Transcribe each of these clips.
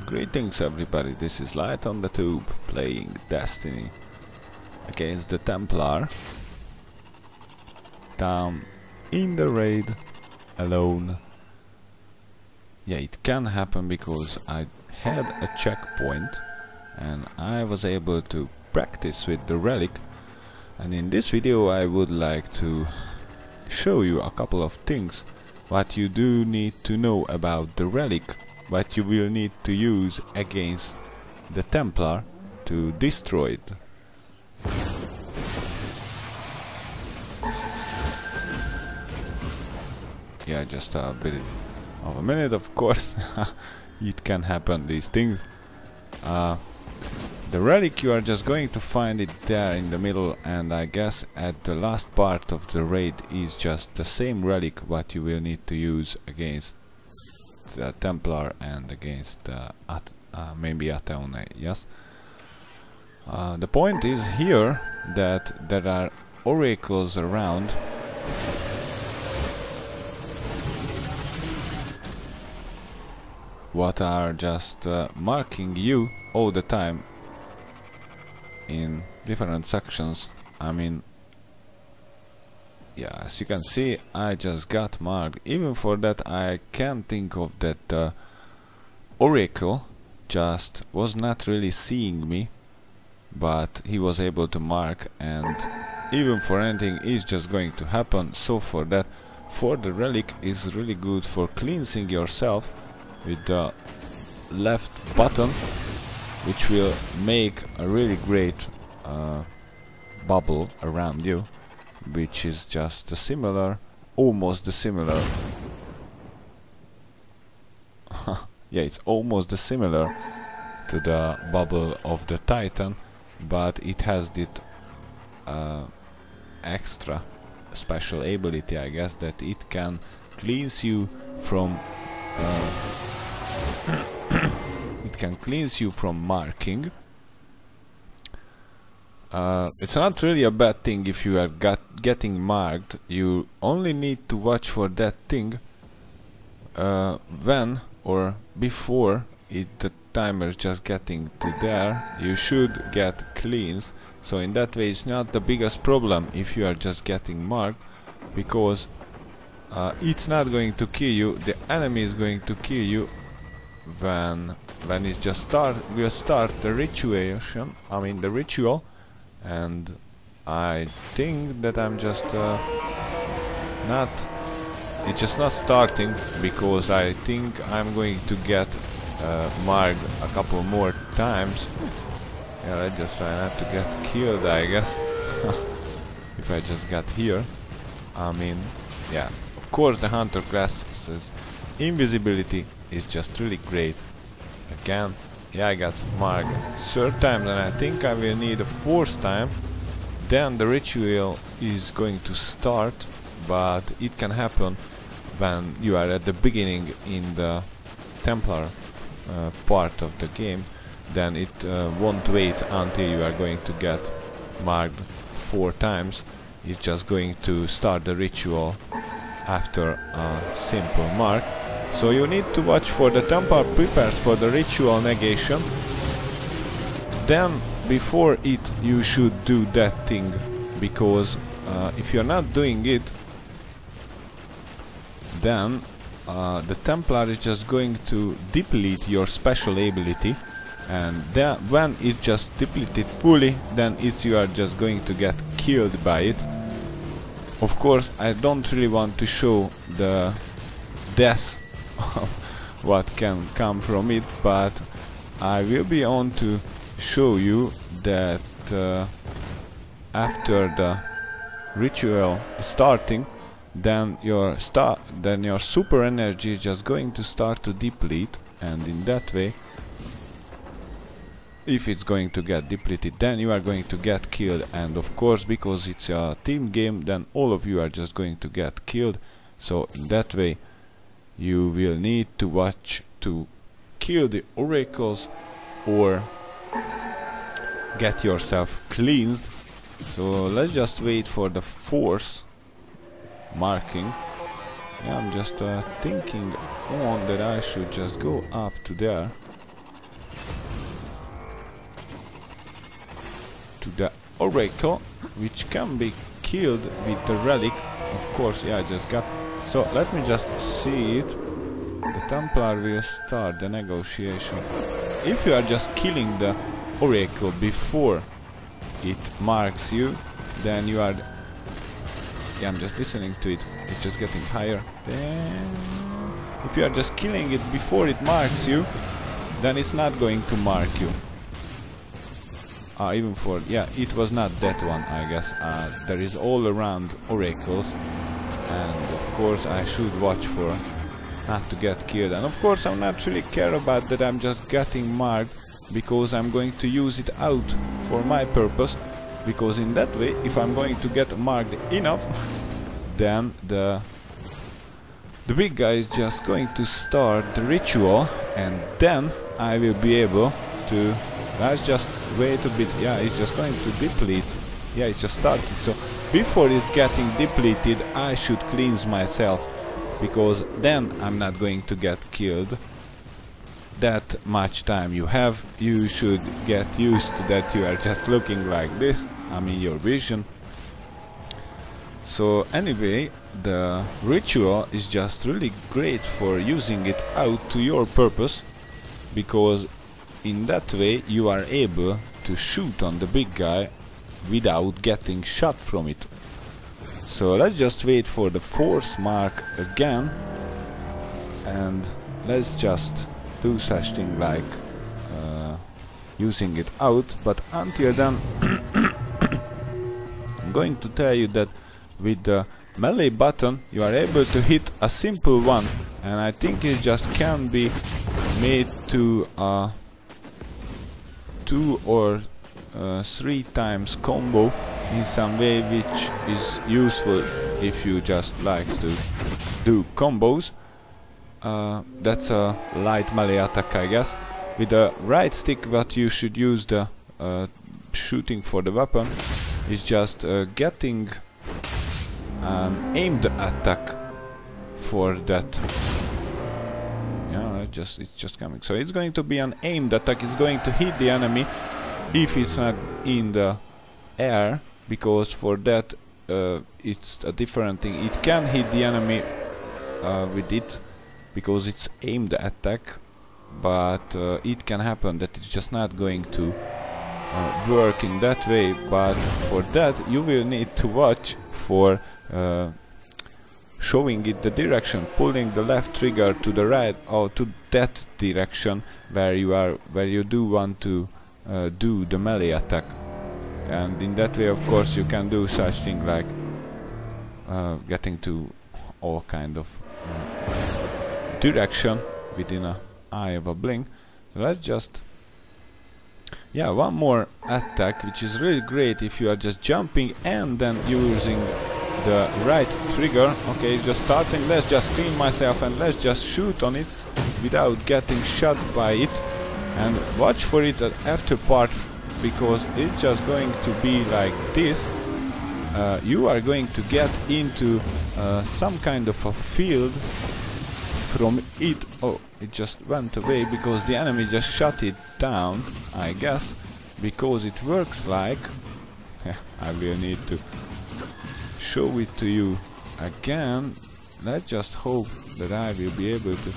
Greetings everybody, this is Light on the Tube playing Destiny against the Templar down in the raid alone. Yeah, it can happen because I had a checkpoint and I was able to practice with the Relic, and in this video I would like to show you a couple of things what you do need to know about the Relic, what you will need to use against the Templar to destroy it. Yeah, just a bit of a minute, of course. It can happen, these things. The Relic, you are just going to find it there in the middle, and I guess at the last part of the raid is just the same Relic what you will need to use against the Templar and against maybe Ateone, yes? The point is here that there are oracles around what are just marking you all the time in different sections. I mean, yeah, as you can see, I just got marked. Even for that, I can think of that oracle just was not really seeing me, but he was able to mark, and even for anything is just going to happen. So for that, for the Relic is really good for cleansing yourself with the left button, which will make a really great bubble around you, which is just a similar, almost the similar yeah, it's almost the similar to the bubble of the Titan, but it has that extra special ability, I guess, that it can cleanse you from it can cleanse you from marking. It's not really a bad thing if you are getting marked. You only need to watch for that thing when or before the timer is just getting to there. You should get cleansed. So in that way it's not the biggest problem if you are just getting marked, because it's not going to kill you. The enemy is going to kill you when it just will start the rituation. I mean the ritual. And I think that I'm just it's just not starting, because I think I'm going to get marked a couple more times. Yeah, let's just try not to get killed, I guess. If I just got here. I mean, yeah, of course the hunter class's invisibility is just really great. Again, yeah, I got marked third time, and I think I will need a fourth time. Then the ritual is going to start, but it can happen when you are at the beginning in the Templar part of the game. Then it won't wait until you are going to get marked 4 times. It's just going to start the ritual after a simple mark. So you need to watch for the Templar prepares for the ritual negation. Then before it you should do that thing, because if you're not doing it, then the Templar is just going to deplete your special ability, and then when it just depleted fully, then you are just going to get killed by it. Of course, I don't really want to show the death what can come from it, but I will be on to show you that after the ritual is starting, then your super energy is just going to start to deplete, and in that way, if it's going to get depleted, then you are going to get killed. And of course, because it's a team game, then all of you are just going to get killed. So in that way you will need to watch to kill the oracles or get yourself cleansed. So let's just wait for the fourth marking. Yeah, I'm just thinking on that I should just go up to there oracle, which can be killed with the relic. Of course, yeah, I just got... So, let me just see it. The Templar will start the negotiation. If you are just killing the oracle before it marks you, then you are... Yeah, I'm just listening to it. It's just getting higher. Then... If you are just killing it before it marks you, then it's not going to mark you. Even for... Yeah, it was not that one, I guess. There is all around oracles. And of course I should watch for not to get killed. And of course I'm not really care about that I'm just getting marked, because I'm going to use it out for my purpose. Because in that way, if I'm going to get marked enough, then the big guy is just going to start the ritual, and then I will be able to... Let's just wait a bit. Yeah, it's just going to deplete. Yeah, it's just started. So before it's getting depleted, I should cleanse myself, because then I'm not going to get killed. That much time you have, you should get used to that you are just looking like this. I mean, your vision. So anyway, the ritual is just really great for using it out to your purpose, because in that way you are able to shoot on the big guy without getting shot from it. So let's just wait for the force mark again, and let's just do such thing like using it out. But until then I'm going to tell you that with the melee button you are able to hit a simple one, and I think it just can be made to 2 or 3 times combo in some way, which is useful if you just like to do combos. That's a light melee attack, I guess. With the right stick, what you should use the shooting for the weapon is just getting an aimed attack for that. Yeah, it's just coming. So it's going to be an aimed attack. It's going to hit the enemy if it's not in the air, because for that it's a different thing. It can hit the enemy with it because it's aimed attack, but it can happen that it's just not going to work in that way. But for that you will need to watch for showing it the direction, pulling the left trigger to the right or to that direction where you do want to do the melee attack. And in that way, of course, you can do such thing like getting to all kind of direction within an eye of a blink. So let's just... Yeah, one more attack, which is really great if you are just jumping and then using the right trigger. Okay, just starting. Let's just clean myself and let's just shoot on it without getting shot by it. And watch for it at after part, because it's just going to be like this. You are going to get into some kind of a field from it. Oh, it just went away because the enemy just shut it down, I guess, because it works like... I will need to show it to you again. Let's just hope that I will be able to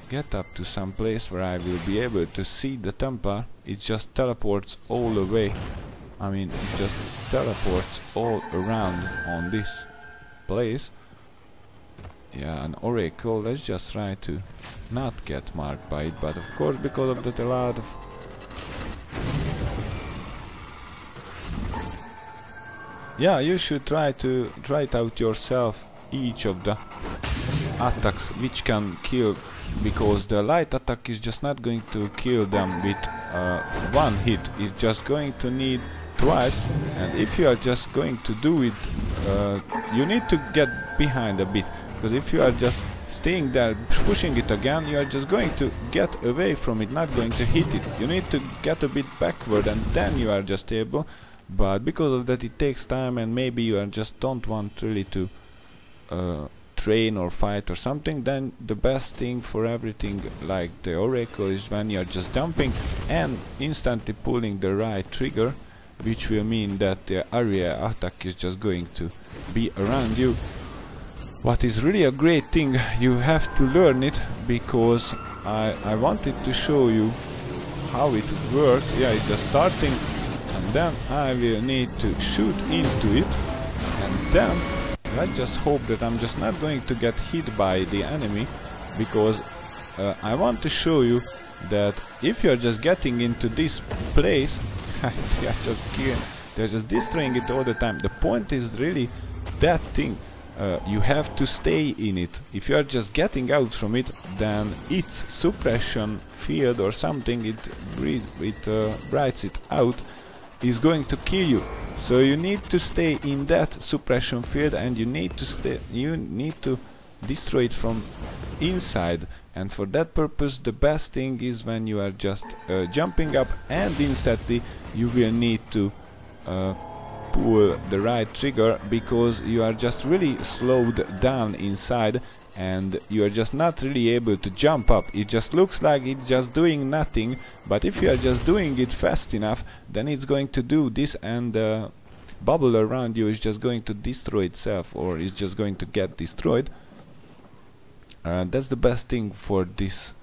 get up to some place where I will be able to see the Templar. It just teleports all the way. I mean, it just teleports all around on this place. Yeah, an oracle. Let's just try to not get marked by it, but of course because of that a lot of... Yeah, you should try it out yourself, each of the attacks which can kill, because the light attack is just not going to kill them with one hit. It's just going to need twice, and if you are just going to do it, you need to get behind a bit, because if you are just staying there pushing it again, you are just going to get away from it, not going to hit it. You need to get a bit backward and then you are just able. But because of that it takes time, and maybe you are just don't want really to train or fight or something, then the best thing for everything like the oracle is when you are just dumping and instantly pulling the right trigger, which will mean that the area attack is just going to be around you. What is really a great thing, you have to learn it, because I wanted to show you how it works. Yeah, it's just starting, and then I will need to shoot into it, and then let's just hope that I'm just not going to get hit by the enemy, because I want to show you that if you're just getting into this place, they're just destroying it all the time. The point is really that thing. You have to stay in it. If you are just getting out from it, then its suppression field or something, it writes it out, is going to kill you. So you need to stay in that suppression field, and you need to destroy it from inside. And for that purpose, the best thing is when you are just jumping up, and instantly you will need to pull the right trigger, because you are just really slowed down inside and you are just not really able to jump up. It just looks like it's just doing nothing, but if you are just doing it fast enough, then it's going to do this, and the bubble around you is just going to destroy itself, or it's just going to get destroyed. That's the best thing for this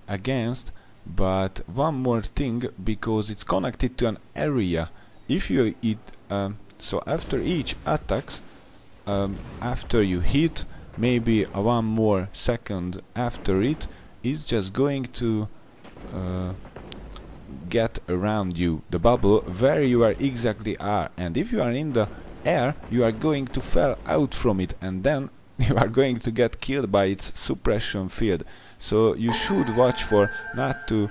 against. But one more thing, because it's connected to an area. If you hit, so after each attacks, after you hit, maybe one more second after it, is just going to get around you, the bubble, where you are exactly are. And if you are in the air, you are going to fall out from it, and then you are going to get killed by its suppression field. So you should watch for not to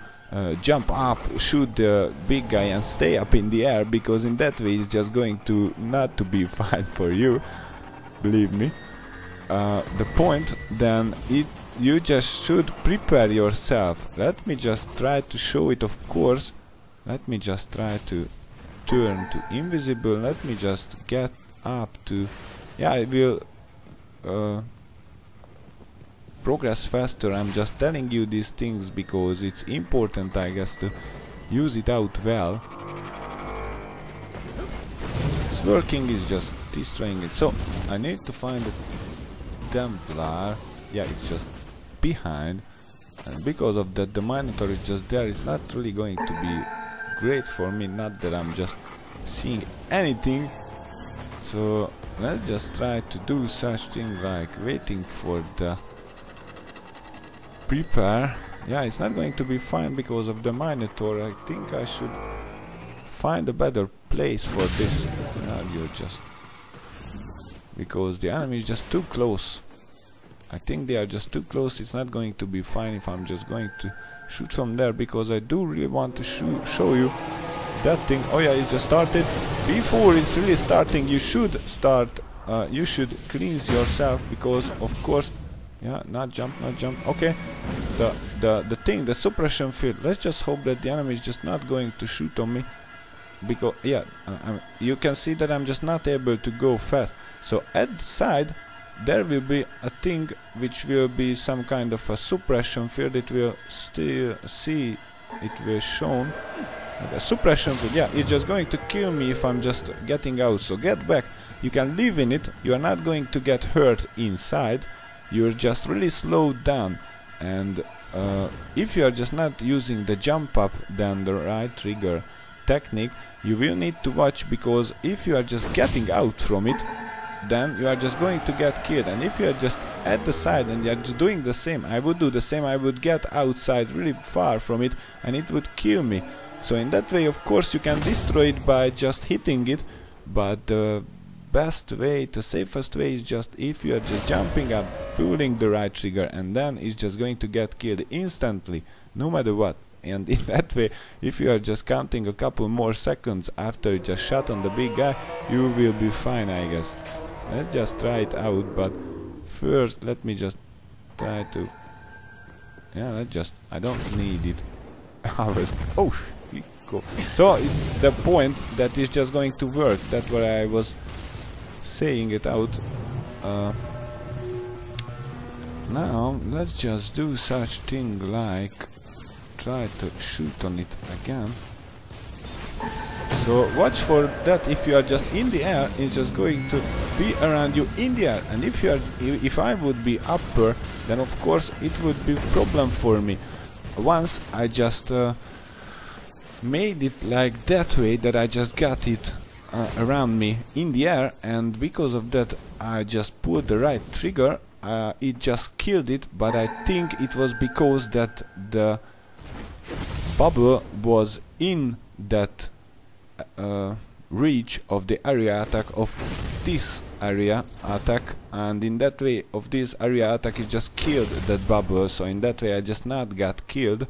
jump up, shoot the big guy and stay up in the air, because in that way it's just going to not to be fine for you, believe me. The point then, you just should prepare yourself. Let me just try to show it, of course. Let me just try to turn to invisible. Let me just get up to, yeah, I will progress faster. I'm just telling you these things because it's important, I guess, to use it out well. It's working, it's just destroying it. So I need to find a templar. Yeah, it's just behind, and because of that the minotaur is just there. It's not really going to be great for me, not that I'm just seeing anything. So let's just try to do such thing like waiting for the prepare. Yeah, it's not going to be fine because of the minotaur. I think I should find a better place for this. You're just, because the enemy is just too close. I think they are just too close. It's not going to be fine if I'm just going to shoot from there, because I do really want to show you that thing. Oh yeah, it just started. Before it's really starting, you should start, you should cleanse yourself, because of course, yeah, not jump. Okay, the thing, the suppression field. Let's just hope that the enemy is just not going to shoot on me, because yeah, you can see that I'm just not able to go fast. So at the side there will be a thing which will be some kind of a suppression field. It will still see, it will shown a suppression field. Yeah, it's just going to kill me if I'm just getting out. So get back. You can live in it. You are not going to get hurt inside. You're just really slowed down. And if you are just not using the jump up, then the right trigger technique, you will need to watch, because if you are just getting out from it, then you are just going to get killed. And if you are just at the side and you are just doing the same, I would do the same. I would get outside really far from it and it would kill me. So in that way, of course, you can destroy it by just hitting it, but the best way, the safest way, is just if you are just jumping up, pulling the right trigger, and then it's just going to get killed instantly, no matter what. And in that way, if you are just counting a couple more seconds after you just shot on the big guy, you will be fine, I guess. Let's just try it out, but first let me just try to, yeah, let's just, I don't need it. Oh, cool. So it's the point that is just going to work. That's what I was saying it out. Now let's just do such thing like try to shoot on it again. So watch for that. If you are just in the air, it's just going to be around you in the air. And if I would be upper, then of course it would be a problem for me. Once I just made it like that way, that I just got it around me in the air, and because of that I just pulled the right trigger. It just killed it, but I think it was because that the bubble was in that reach of the area attack of this area attack, and in that way of this area attack it just killed that bubble. So in that way I just not got killed.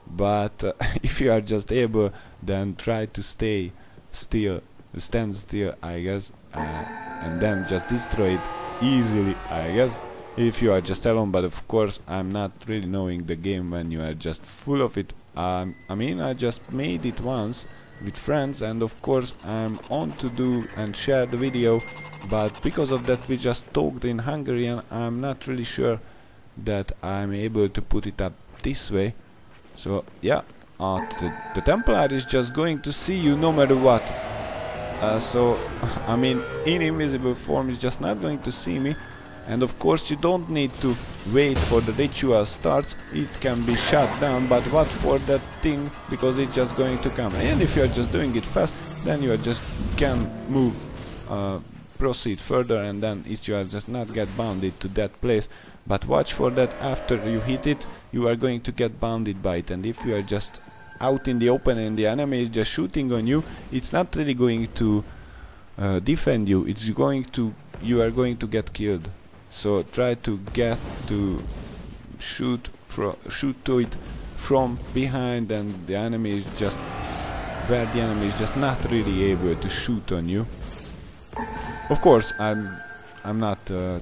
But if you are just able, then try to stand still, I guess, and then just destroy it easily, I guess, if you are just alone. But of course I'm not really knowing the game when you are just full of it. I mean, I just made it once with friends, and of course I'm on to do and share the video, but because of that we just talked in Hungarian. I'm not really sure that I'm able to put it up this way. So yeah, the Templar is just going to see you no matter what. So I mean, in invisible form is just not going to see me. And of course you don't need to wait for the ritual starts. It can be shut down, but what for that thing, because it's just going to come. And if you're just doing it fast, then you just can move, proceed further, and then you are just not get bounded to that place. But watch for that. After you hit it, you are going to get bounded by it. And if you are just out in the open and the enemy is just shooting on you, it's not really going to defend you. It's going to, you are going to get killed. So try to get to shoot to it from behind, and the enemy is just where the enemy is just not really able to shoot on you. Of course I'm not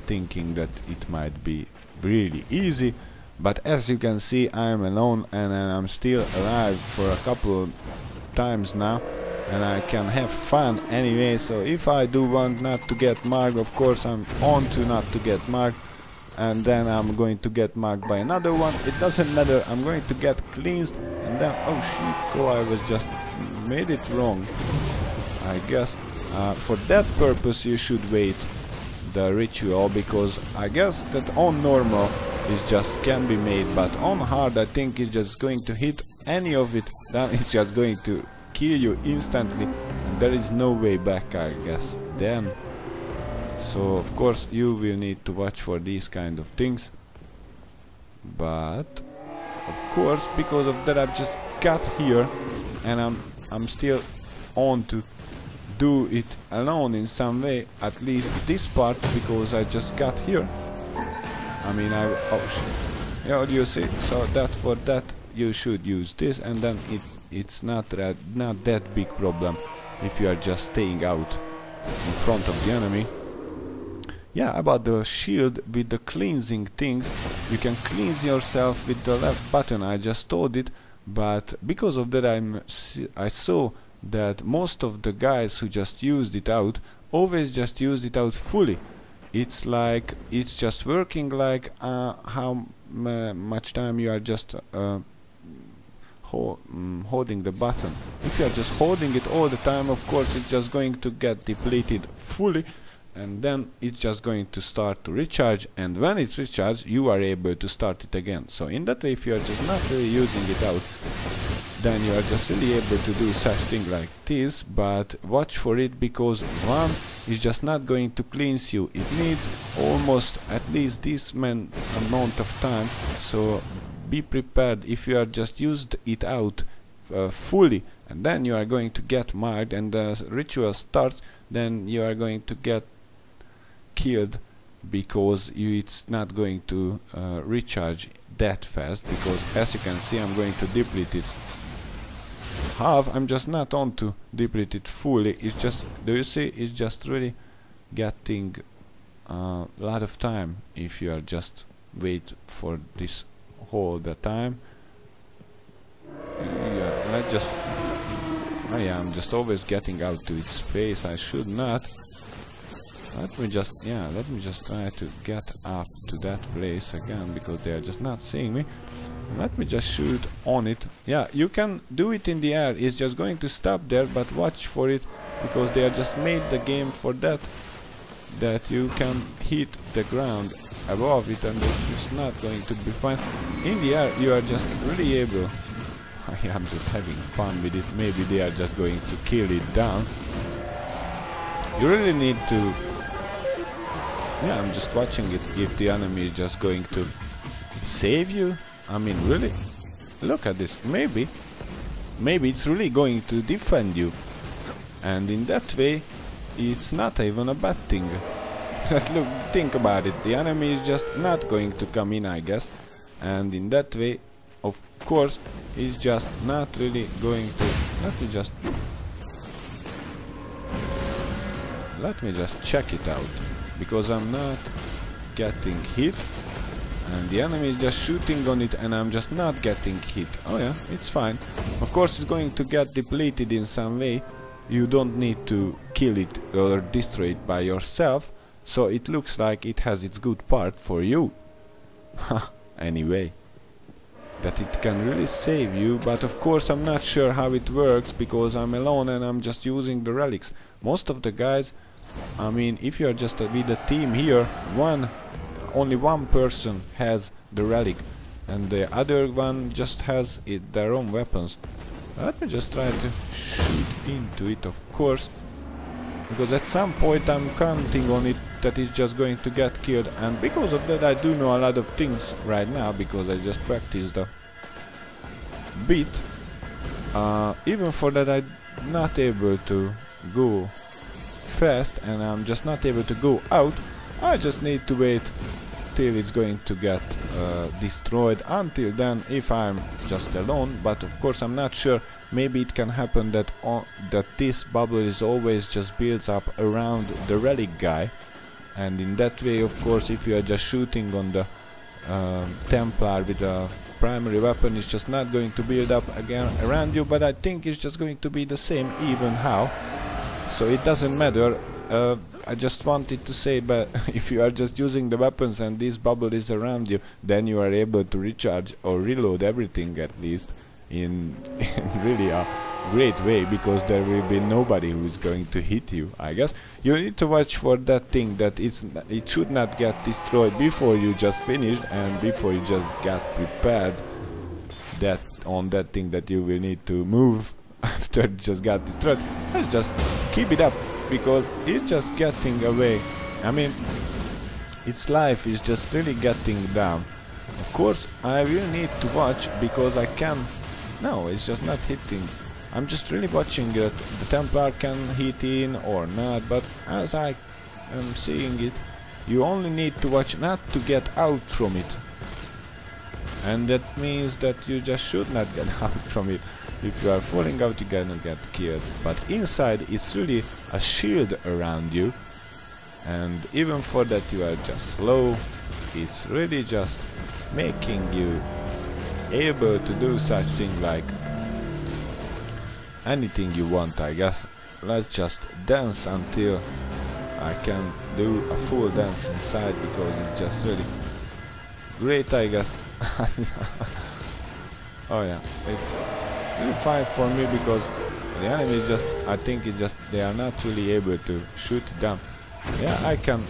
thinking that it might be really easy, but as you can see I'm alone, and I'm still alive for a couple times now, and I can have fun anyway. So if I do want not to get marked, of course I'm on to not to get marked, and then I'm going to get marked by another one. It doesn't matter, I'm going to get cleansed, and then oh shit, I was just made it wrong, I guess. For that purpose you should wait the ritual, because I guess that on normal it just can be made, but on hard I think it's just going to hit any of it, then it's just going to kill you instantly, and there is no way back, I guess, then. So of course you will need to watch for these kind of things, but of course because of that I've just got here, and I'm still on to do it alone in some way, at least this part, because I just got here. I mean, oh shit. Yeah, you see, so that for that you should use this, and then it's not that big problem if you are just staying out in front of the enemy. Yeah, about the shield with the cleansing things, you can cleanse yourself with the left button. I just told it, but because of that I saw that most of the guys who just used it out always just used it out fully. It's like it's just working like how much time you are just holding the button. If you are just holding it all the time, of course it's just going to get depleted fully, and then it's just going to start to recharge, and when it's recharged you are able to start it again. So in that way, if you are just not really using it out, then you are just really able to do such thing like this. But watch for it, because one is just not going to cleanse you. It needs almost at least this amount of time, so be prepared. If you are just used it out fully, and then you are going to get marked and the ritual starts, then you are going to get killed, because it's not going to recharge that fast, because as you can see I'm going to deplete it half. I'm just not on to deplete it fully. It's just, do you see, it's just really getting a lot of time if you are just wait for this whole the time. Yeah, let's just, oh yeah, I'm just always getting out to its face. I should not. Let me just try to get up to that place again, because they are just not seeing me. Let me just shoot on it. Yeah, you can do it in the air. It's just going to stop there, but watch for it, because they are just made the game for that. That you can hit the ground above it and it's not going to be fine. In the air you are just really able. I'm just having fun with it. Maybe they are just going to kill it down. You really need to... Yeah, I'm just watching it. If the enemy is just going to save you. I mean, really? Look at this. Maybe it's really going to defend you. And in that way, it's not even a bad thing. Just look, think about it. The enemy is just not going to come in, I guess. And in that way, of course, he's just not really going to... Let me just check it out. Because I'm not getting hit. And the enemy is just shooting on it and I'm just not getting hit. Oh yeah, it's fine. Of course it's going to get depleted in some way. You don't need to kill it or destroy it by yourself. So it looks like it has its good part for you. Anyway. That it can really save you. But of course I'm not sure how it works because I'm alone and I'm just using the relics. Most of the guys, I mean, if you're just with a team here, only one person has the relic and the other one just has their own weapons. Let me just try to shoot into it, of course, because at some point I'm counting on it that it's just going to get killed, and because of that I do know a lot of things right now because I just practiced a bit. Even for that I'm not able to go fast and I'm just not able to go out. I just need to wait till it's going to get destroyed. Until then, if I'm just alone, but of course I'm not sure, maybe it can happen that that this bubble is always just builds up around the relic guy, and in that way, of course, if you are just shooting on the templar with a primary weapon, it's just not going to build up again around you, but I think it's just going to be the same even how, so it doesn't matter. I just wanted to say, but if you are just using the weapons and this bubble is around you, then you are able to recharge or reload everything at least in really a great way, because there will be nobody who is going to hit you, I guess. You need to watch for that thing that it should not get destroyed before you just finished and before you just get prepared on that thing that you will need to move after it just got destroyed. Let's just keep it up, because it's just getting away. I mean, its life is just really getting down. Of course, I will need to watch, because I can... No, it's just not hitting. I'm just really watching that the Templar can hit in or not, but as I am seeing it, you only need to watch not to get out from it. And that means that you just should not get out from it. If you are falling out, you're gonna get killed. But inside it's really a shield around you, and even for that you are just slow. It's really just making you able to do such thing like anything you want, I guess. Let's just dance until I can do a full dance inside, because it's just really great, I guess. Oh yeah, it's really fine for me, because the enemy is just, I think it just, they are not really able to shoot it down. Yeah, I can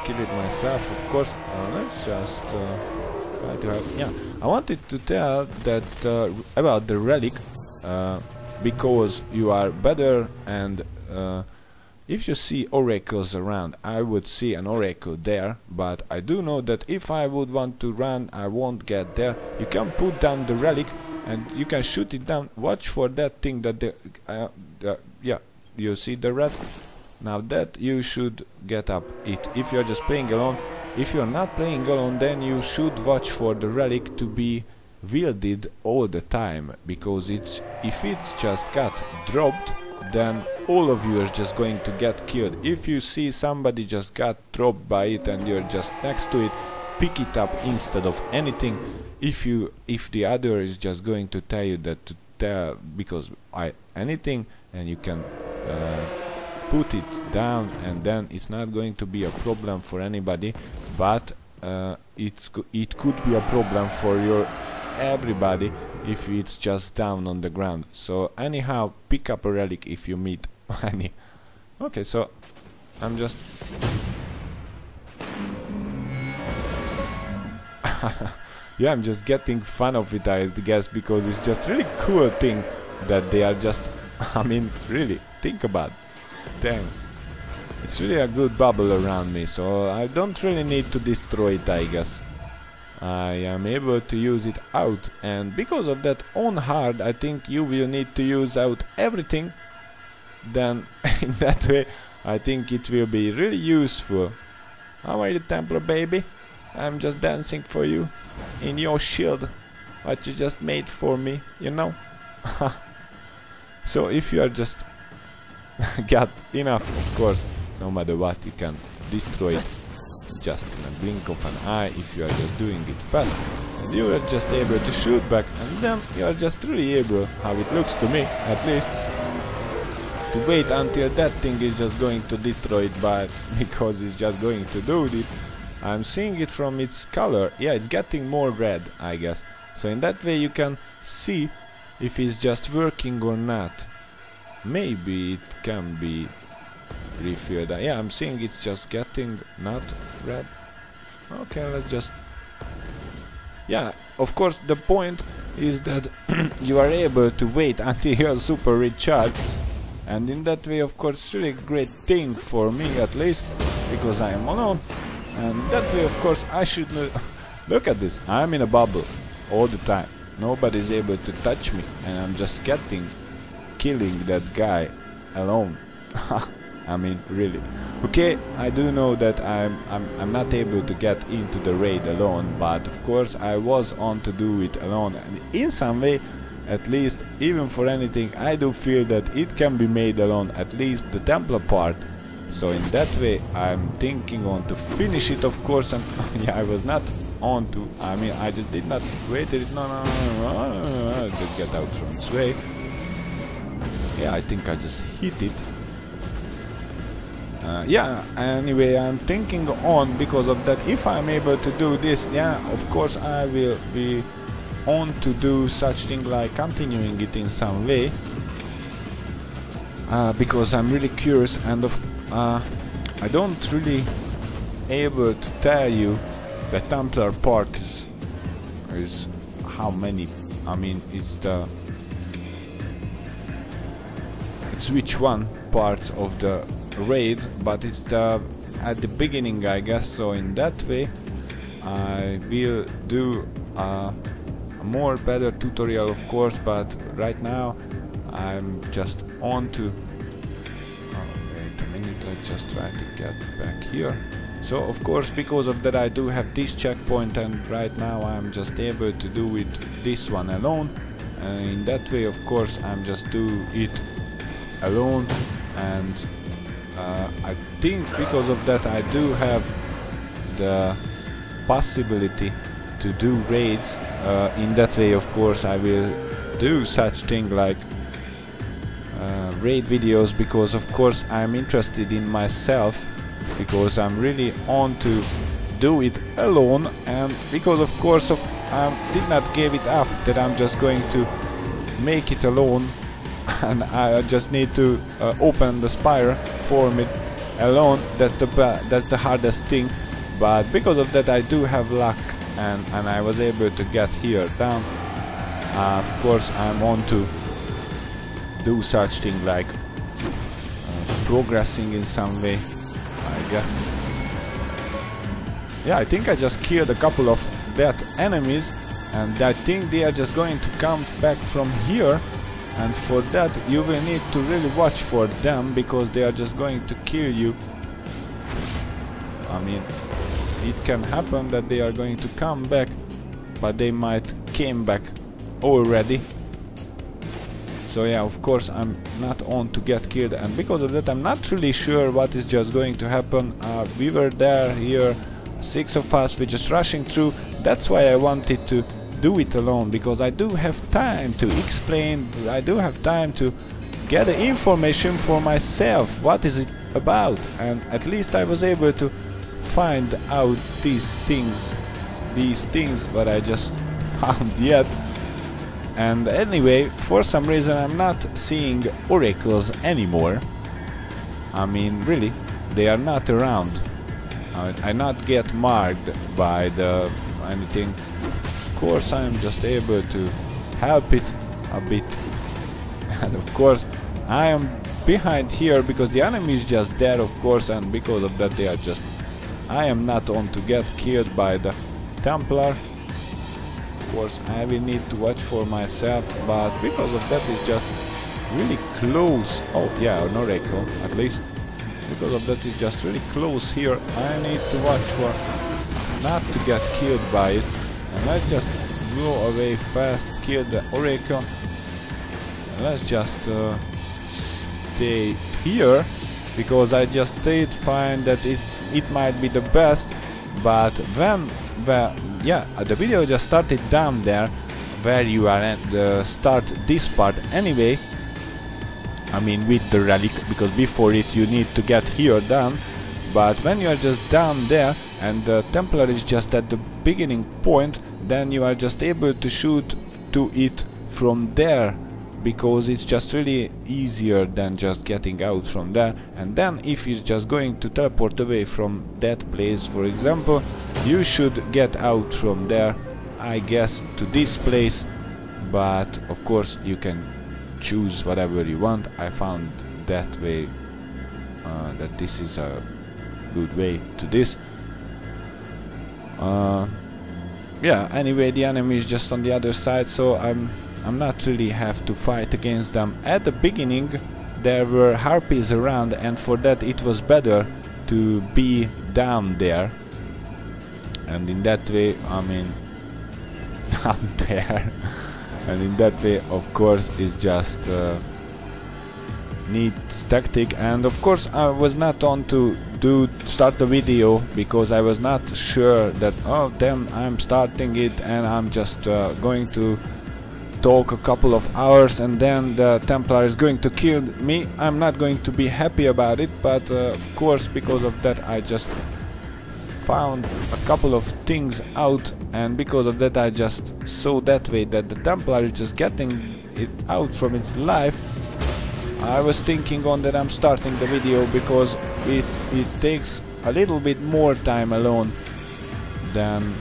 kill it myself, of course. Let's just try to have... Yeah, I wanted to tell that about the relic, because you are better, and if you see oracles around, I would see an oracle there, but I do know that if I would want to run, I won't get there. You can put down the relic and you can shoot it down. Watch for that thing that yeah, you see the red? Now that you should get up it. If you're just playing alone, if you're not playing alone, then you should watch for the relic to be wielded all the time, because if it's just got dropped, then all of you are just going to get killed. If you see somebody just got dropped by it and you're just next to it, pick it up instead of anything. If the other is just going to tell you that to tell, because anything, and you can put it down, and then it's not going to be a problem for anybody. But it could be a problem for your everybody if it's just down on the ground. So anyhow, pick up a relic if you meet any. Okay, so I'm just yeah, I'm just getting fun of it, I guess, because it's just really cool thing that they are just I mean, really, think about it. Damn. It's really a good bubble around me, so I don't really need to destroy it, I guess. I am able to use it out, and because of that on hard, I think you will need to use out everything. Then, in that way, I think it will be really useful. How are you, Templar baby? I'm just dancing for you in your shield, what you just made for me, you know? So if you are just got enough, of course, no matter what, you can destroy it just in a blink of an eye if you are just doing it fast. And you are just able to shoot back, and then you are just really able, how it looks to me at least, to wait until that thing is just going to destroy it, but because it's just going to do it. I'm seeing it from its color. Yeah, it's getting more red, I guess. So in that way you can see if it's just working or not. Maybe it can be refilled. Yeah, I'm seeing it's just getting not red. Okay, let's just... Yeah, of course the point is that you are able to wait until you're super recharged. And in that way, of course, it's really a great thing for me, at least, because I am alone. And that way, of course, I should... Look at this, I'm in a bubble all the time. Nobody's able to touch me, and I'm just killing that guy alone. I mean, really. Okay, I do know that I'm not able to get into the raid alone, but of course I was on to do it alone, and in some way, at least, even for anything, I do feel that it can be made alone, at least the Templar part. So in that way, I'm thinking on to finish it, of course, and yeah, I was not on to, I mean, I just did not wait it, no, just get out from its way. Yeah, I think I just hit it. Yeah, anyway, I'm thinking on because of that, if I'm able to do this, yeah, of course I will be on to do such thing like continuing it in some way, because I'm really curious, and I don't really able to tell you the Templar part is how many. I mean, it's which one parts of the raid, but it's at the beginning, I guess. So in that way, I will do a more better tutorial, of course. But right now, I'm just on to. Wait a minute, let's just try to get back here. So of course, because of that, I do have this checkpoint, and right now I'm just able to do it this one alone. In that way, of course, I'm just do it alone, and I think because of that I do have the possibility to do raids. In that way, of course, I will do such thing like raid videos, because of course I'm interested in myself, because I'm really on to do it alone, and because of course I did not give it up that I'm just going to make it alone, and I just need to open the spire, form it alone. That's the hardest thing, but because of that I do have luck, and I was able to get here down. Of course I'm on to do such thing like progressing in some way, I guess. Yeah, I think I just killed a couple of dead enemies, and I think they are just going to come back from here, and for that you will need to really watch for them, because they are just going to kill you. I mean, it can happen that they are going to come back, but they might came back already. So yeah, of course I'm not on to get killed, and because of that I'm not really sure what is just going to happen. We were there, here, 6 of us, we're just rushing through. That's why I wanted to do it alone, because I do have time to explain, I do have time to get the information for myself, what is it about, and at least I was able to find out these things but I just found yet. And anyway, for some reason I'm not seeing oracles anymore. I mean, really, they are not around. I not get marked by the anything. Of course, I'm just able to help it a bit. And of course, I am behind here because the enemy is just there, of course, and because of that they are just... I am not on to get killed by the Templar. Of course, I will need to watch for myself, but because of that it's just really close. Oh yeah, an oracle at least. Because of that it's just really close here. I need to watch for not to get killed by it. And let's just go away fast, kill the oracle. And let's just stay here, because I just find that it might be the best. But when the video just started down there where you are at the start this part anyway. I mean with the relic, because before it you need to get here down. But when you are just down there and the Templar is just at the beginning point, then you are just able to shoot to it from there, because it's just really easier than just getting out from there. And then if it's just going to teleport away from that place, for example, you should get out from there, I guess, to this place. But of course you can choose whatever you want. I found that way, that this is a good way to this. Yeah, anyway, the enemy is just on the other side, so I'm not really have to fight against them. At the beginning there were harpies around, and for that it was better to be down there. And in that way, I mean, down there. And in that way, of course, it's just neat tactic. And of course, I was not on to start the video because I was not sure that, oh damn, I'm starting it and I'm just going to talk a couple of hours and then the Templar is going to kill me. I'm not going to be happy about it, but of course, because of that I just found a couple of things out, and because of that I just saw that way that the Templar is just getting it out from its life. I was thinking on that I'm starting the video because it takes a little bit more time alone than,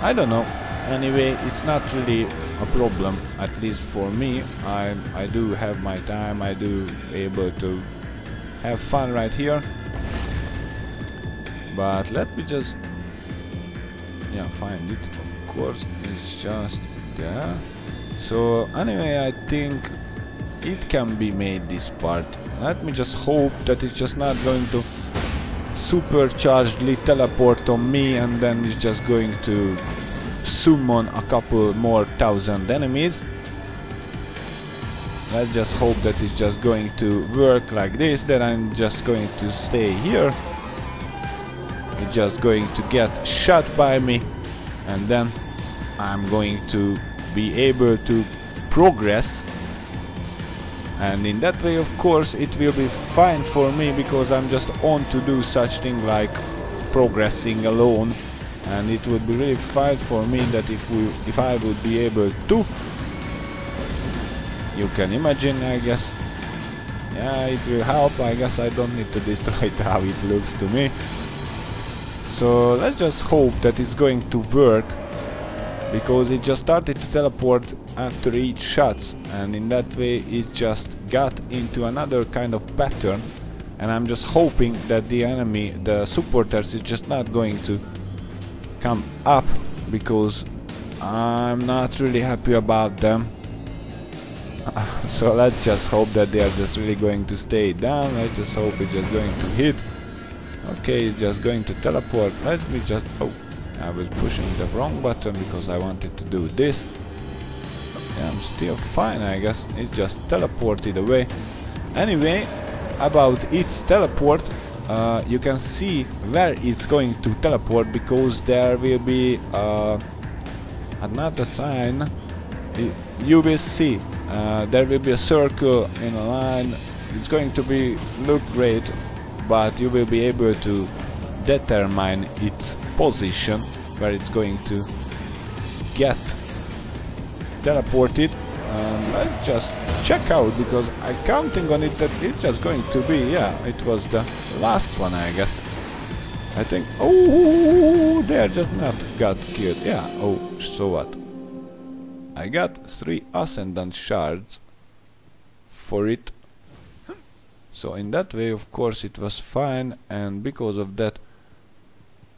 I don't know. Anyway, it's not really a problem, at least for me. I do have my time, I do able to have fun right here. But let me just find it. Of course, it's just there. So anyway, I think it can be made, this part. Let me just hope that it's just not going to superchargedly teleport on me and then it's just going to summon a couple more thousand enemies. Let's just hope that it's just going to work like this, that I'm just going to stay here. It's just going to get shot by me, and then I'm going to be able to progress. And in that way, of course, it will be fine for me, because I'm just on to do such thing like progressing alone. And it would be really fine for me that if I would be able to, you can imagine, I guess. Yeah, it will help. I guess I don't need to destroy it how it looks to me. So let's just hope that it's going to work, because it just started to teleport after each shots, and in that way it just got into another kind of pattern. And I'm just hoping that the enemy, the supporters, is just not going to come up, because I'm not really happy about them. So let's just hope that they are just really going to stay down. Let's just hope it's just going to hit. Okay, it's just going to teleport. Let me just... oh, I was pushing the wrong button because I wanted to do this. Yeah, I'm still fine, I guess. It just teleported away. Anyway, about its teleport, you can see where it's going to teleport, because there will be another sign. You will see there will be a circle in a line. It's going to be look great, but you will be able to determine its position where it's going to get teleported. And let's just check out, because I'm counting on it that it's just going to be, yeah, it was the last one, I guess. I think, oh, they just not got killed, yeah, oh, so what? I got 3 Ascendant Shards for it. So in that way, of course, it was fine, and because of that,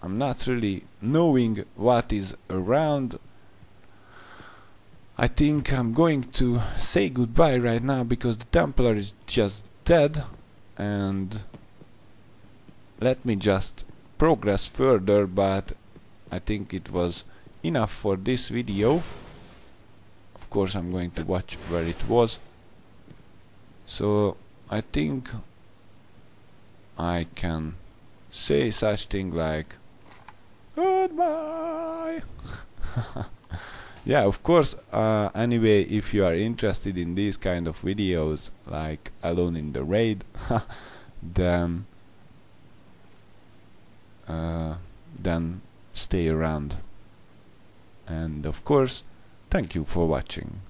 I'm not really knowing what is around. I think I'm going to say goodbye right now, because the Templar is just dead, and let me just progress further, but I think it was enough for this video. Of course, I'm going to watch where it was. So I think I can say such thing like goodbye. Yeah, of course, anyway, if you are interested in these kind of videos, like Alone in the Raid, then stay around. And of course, thank you for watching.